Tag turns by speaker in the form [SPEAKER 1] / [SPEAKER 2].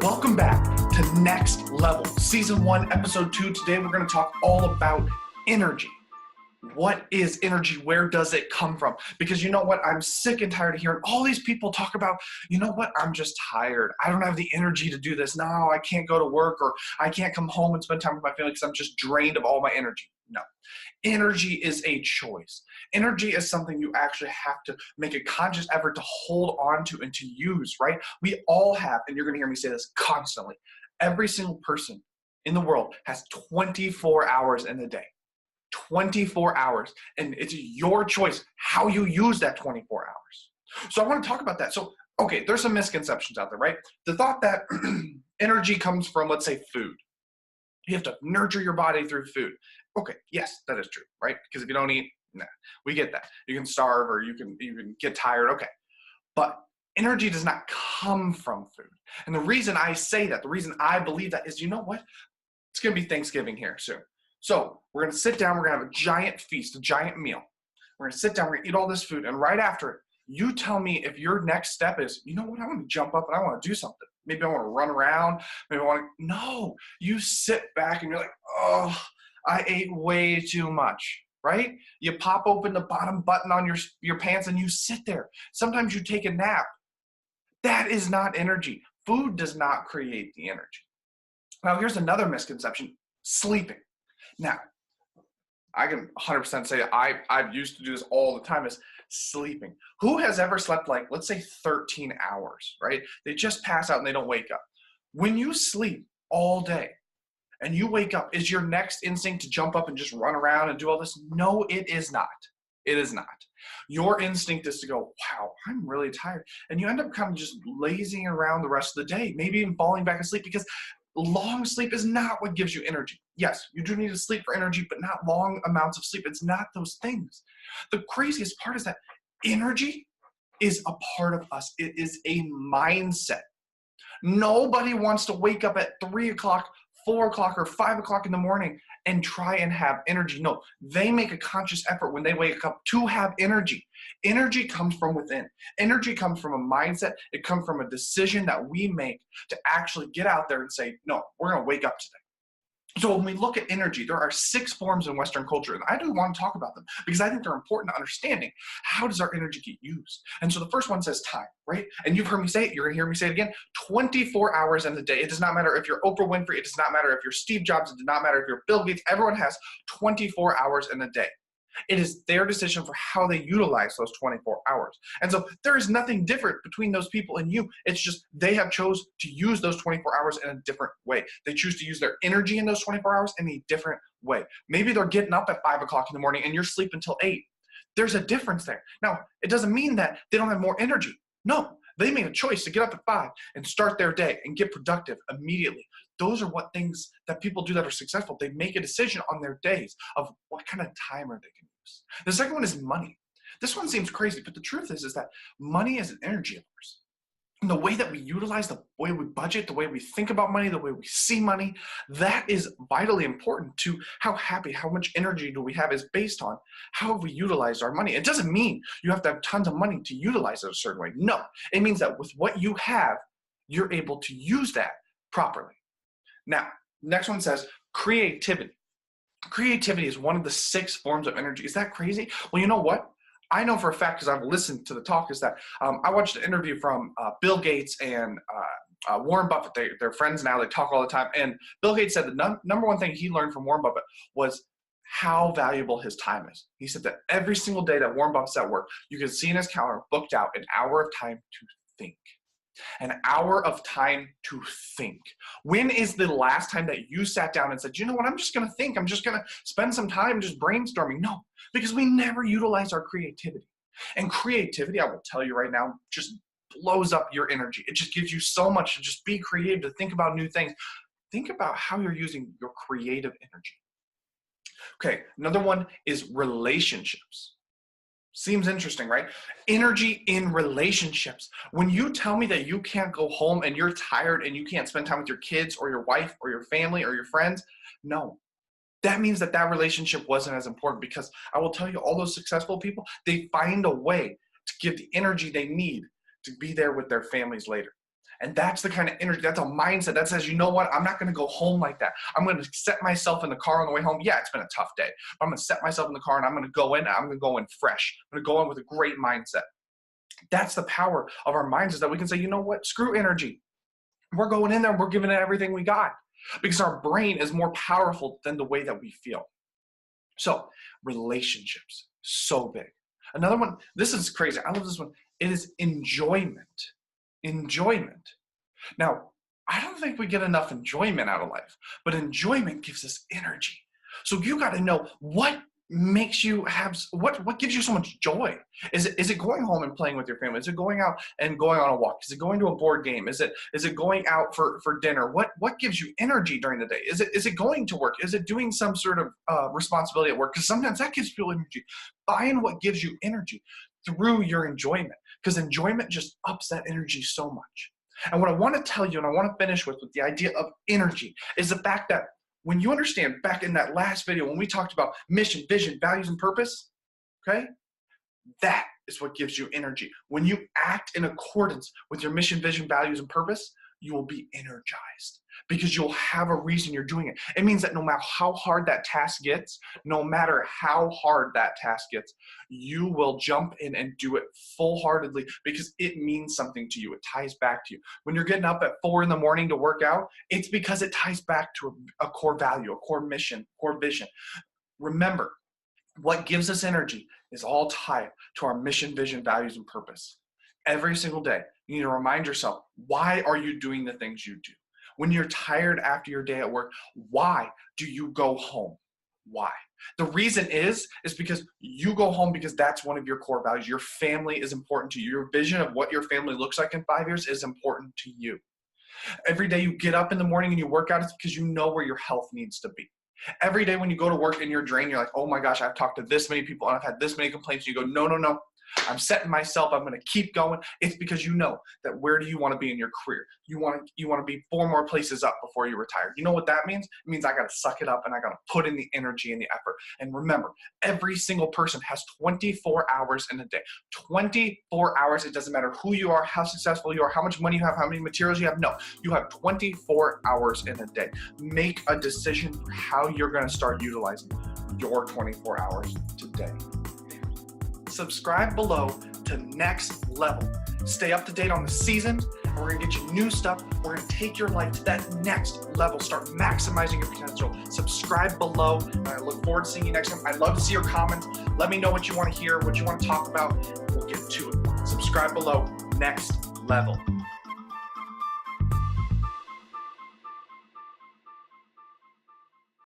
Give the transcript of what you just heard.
[SPEAKER 1] Welcome back to Next Level, Season 1, Episode 2. Today we're going to talk all about energy. What is energy? Where does it come from? Because you know what? I'm sick and tired of hearing all these people talk about, you know what? I'm just tired. I don't have the energy to do this. No, I can't go to work, or I can't come home and spend time with my family because I'm just drained of all my energy. No. Energy is a choice. Energy is something you actually have to make a conscious effort to hold on to and to use, right? We all have, and you're going to hear me say this constantly, every single person in the world has 24 hours in a day. 24 hours. And it's your choice how you use that 24 hours. So I want to talk about that. So, okay, there's some misconceptions out there, right? The thought that energy comes from, let's say, food. You have to nurture your body through food. Okay, yes, that is true, right? Because if you don't eat, nah, we get that. You can starve or you can get tired, okay. But energy does not come from food. And the reason I say that, the reason I believe that is, you know what? It's going to be Thanksgiving here soon. So we're going to sit down, we're going to have a giant feast, a giant meal. We're going to sit down, we're going to eat all this food, and right after it, you tell me if your next step is, you know what, I want to jump up and I want to do something. Maybe I want to run around, maybe I want to, no. You sit back and you're like, oh, I ate way too much, right? You pop open the bottom button on your pants and you sit there. Sometimes you take a nap. That is not energy. Food does not create the energy. Now, here's another misconception, sleeping. Now, I can 100% say I've used to do this all the time is sleeping. Who has ever slept like, let's say 13 hours, right? They just pass out and they don't wake up. When you sleep all day and you wake up, is your next instinct to jump up and just run around and do all this? No, it is not. It is not. Your instinct is to go, wow, I'm really tired. And you end up kind of just lazing around the rest of the day, maybe even falling back asleep because long sleep is not what gives you energy. Yes, you do need to sleep for energy, but not long amounts of sleep. It's not those things. The craziest part is that energy is a part of us. It is a mindset. Nobody wants to wake up at 3 o'clock, 4 o'clock, or 5 o'clock in the morning and try and have energy. No, they make a conscious effort when they wake up to have energy. Energy comes from within. Energy comes from a mindset. It comes from a decision that we make to actually get out there and say, no, we're going to wake up today. So when we look at energy, there are 6 forms in Western culture, and I do want to talk about them because I think they're important to understanding how does our energy get used. And so the first one says time, right? And you've heard me say it, you're going to hear me say it again, 24 hours in the day. It does not matter if you're Oprah Winfrey, it does not matter if you're Steve Jobs, it does not matter if you're Bill Gates, everyone has 24 hours in a day. It is their decision for how they utilize those 24 hours. And so there is nothing different between those people and you. It's just they have chose to use those 24 hours in a different way. They choose to use their energy in those 24 hours in a different way. Maybe they're getting up at 5 o'clock in the morning and you're sleeping until 8. There's a difference there. Now, it doesn't mean that they don't have more energy. No, they made a choice to get up at 5 and start their day and get productive immediately. Those are what things that people do that are successful. They make a decision on their days of what kind of timer they can use. The second one is money. This one seems crazy, but the truth is that money is an energy of ours. And the way that we utilize, the way we budget, the way we think about money, the way we see money, that is vitally important to how happy, how much energy do we have is based on how have we utilized our money. It doesn't mean you have to have tons of money to utilize it a certain way. No, it means that with what you have, you're able to use that properly. Now, next one says creativity. Creativity is one of the 6 forms of energy. Is that crazy? Well, you know what? I know for a fact, because I've listened to the talk, is that I watched an interview from Bill Gates and Warren Buffett. They're friends now. They talk all the time. And Bill Gates said the number one thing he learned from Warren Buffett was how valuable his time is. He said that every single day that Warren Buffett's at work, you can see in his calendar booked out an hour of time to think. An hour of time to think. When is the last time that you sat down and said, you know what, I'm just going to think. I'm just going to spend some time just brainstorming. No, because we never utilize our creativity. And creativity, I will tell you right now, just blows up your energy. It just gives you so much to just be creative, to think about new things. Think about how you're using your creative energy. Okay, another one is relationships. Seems interesting, right? Energy in relationships. When you tell me that you can't go home and you're tired and you can't spend time with your kids or your wife or your family or your friends, no. That means that that relationship wasn't as important, because I will tell you, all those successful people, they find a way to give the energy they need to be there with their families later. And that's the kind of energy, that's a mindset that says, you know what, I'm not going to go home like that. I'm going to set myself in the car on the way home. Yeah, it's been a tough day. But I'm going to set myself in the car and I'm going to go in. I'm going to go in fresh. I'm going to go in with a great mindset. That's the power of our minds, is that we can say, you know what, screw energy. We're going in there and we're giving it everything we got, because our brain is more powerful than the way that we feel. So relationships, so big. Another one, this is crazy. I love this one. It is enjoyment. Enjoyment. Now, I don't think we get enough enjoyment out of life, but enjoyment gives us energy. So you got to know what makes you have, what gives you so much joy. Is it going home and playing with your family? Is it going out and going on a walk? Is it going to a board game? Is it going out for dinner? What gives you energy during the day? Is it going to work? Is it doing some sort of responsibility at work? Because sometimes that gives people energy. Find what gives you energy through your enjoyment, because enjoyment just ups that energy so much. And what I want to tell you, and I want to finish with the idea of energy, is the fact that when you understand, back in that last video when we talked about mission, vision, values, and purpose, okay, that is what gives you energy. When you act in accordance with your mission, vision, values, and purpose, you will be energized, because you'll have a reason you're doing it. It means that no matter how hard that task gets, you will jump in and do it full-heartedly, because it means something to you. It ties back to you. When you're getting up at 4 in the morning to work out, it's because it ties back to a core value, a core mission, core vision. Remember, what gives us energy is all tied to our mission, vision, values, and purpose. Every single day, you need to remind yourself, why are you doing the things you do? When you're tired after your day at work, why do you go home? Why? The reason is because you go home because that's one of your core values. Your family is important to you. Your vision of what your family looks like in 5 years is important to you. Every day you get up in the morning and you work out, it's because you know where your health needs to be. Every day when you go to work and you're drained, you're like, oh my gosh, I've talked to this many people and I've had this many complaints. You go, no. I'm setting myself, I'm going to keep going. It's because you know that where do you want to be in your career? You want to be 4 more places up before you retire. You know what that means? It means I got to suck it up and I got to put in the energy and the effort. And remember, every single person has 24 hours in a day. 24 hours. It doesn't matter who you are, how successful you are, how much money you have, how many materials you have. No, you have 24 hours in a day. Make a decision for how you're going to start utilizing your 24 hours today. Subscribe below to Next Level. Stay up to date on the seasons, and we're going to get you new stuff. We're going to take your life to that next level. Start maximizing your potential. Subscribe below, and I look forward to seeing you next time. I'd love to see your comments. Let me know what you want to hear, what you want to talk about. We'll get to it. Subscribe below. Next Level.